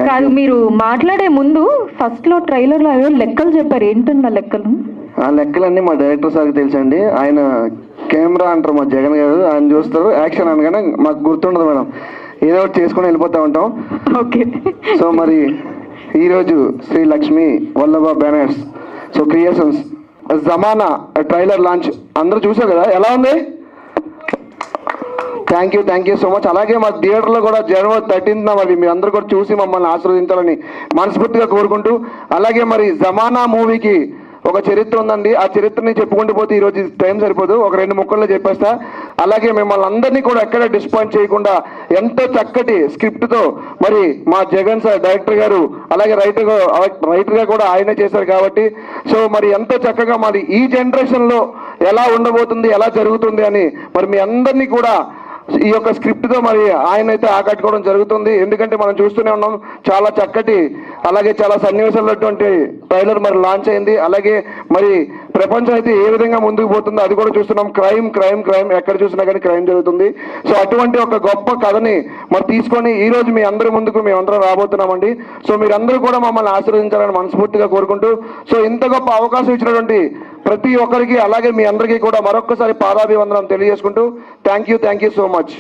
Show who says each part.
Speaker 1: కాదు, మీరు మాట్లాడే ముందు ఫస్ట్ లో ట్రైలర్ లో ఏవో లెక్కలు చెప్పారు, ఏంటండి ఆ లెక్కలు?
Speaker 2: ఆ లెక్కలన్నీ మా డైరెక్టర్ సార్కి తెలుసండి. ఆయన కెమెరా అంటారు మా జగన్ గారు, ఆయన చూస్తారు. యాక్షన్ అనగానే మాకు గుర్తుండదు మేడం, ఏదో ఒకటి చేసుకుని వెళ్ళిపోతూ ఉంటాం.
Speaker 1: ఓకే.
Speaker 2: సో మరి ఈరోజు Sri Lakshmi Vallabha banners so creations Zamana trailer launch అందరూ చూసారు కదా, ఎలా ఉంది? Thank you so much. అలాగే మా థియేటర్లో కూడా జనవరి 13న మరి మీ అందరూ కూడా చూసి మమ్మల్ని ఆశీర్వదించాలని మనస్ఫూర్తిగా కోరుకుంటూ, అలాగే మరి జమానా మూవీకి ఒక చరిత్ర ఉందండి. ఆ చరిత్రని చెప్పుకుంటూ పోతే ఈరోజు టైం సరిపోదు, ఒక 2 ముక్కల్లో చెప్పేస్తా. అలాగే మిమ్మల్ని అందరినీ కూడా ఎక్కడ డిసప్పాయింట్ చేయకుండా ఎంతో చక్కటి స్క్రిప్ట్తో మరి మా జగన్ సార్ డైరెక్టర్ గారు, అలాగే రైటర్గా కూడా ఆయనే చేశారు కాబట్టి, సో మరి ఎంతో చక్కగా మరి ఈ జనరేషన్లో ఎలా ఉండబోతుంది, ఎలా జరుగుతుంది అని మరి మీ అందరినీ కూడా ఈ యొక్క స్క్రిప్ట్తో మరి ఆయన అయితే ఆకట్టుకోవడం జరుగుతుంది. ఎందుకంటే మనం చూస్తూనే ఉన్నాం, చాలా చక్కటి అలాగే చాలా సన్నివేశాలటువంటి ట్రైలర్ మరి లాంచ్ అయింది. అలాగే మరి ప్రపంచం అయితే ఏ విధంగా ముందుకు పోతుందో అది కూడా చూస్తున్నాం. క్రైమ్ ఎక్కడ చూసినా కానీ క్రైమ్ జరుగుతుంది. సో అటువంటి ఒక గొప్ప కథని మరి తీసుకొని ఈ రోజు మీ అందరి ముందుకు మేమందరం రాబోతున్నామండి. సో మీరందరూ కూడా మమ్మల్ని ఆశీర్వదించాలని మనస్ఫూర్తిగా కోరుకుంటూ, సో ఇంత గొప్ప అవకాశం ఇచ్చినటువంటి ప్రతి ఒక్కరికి అలాగే మీ అందరికీ కూడా మరొక్కసారి పాదాభివందనం తెలియజేసుకుంటూ థ్యాంక్ యూ సో మచ్.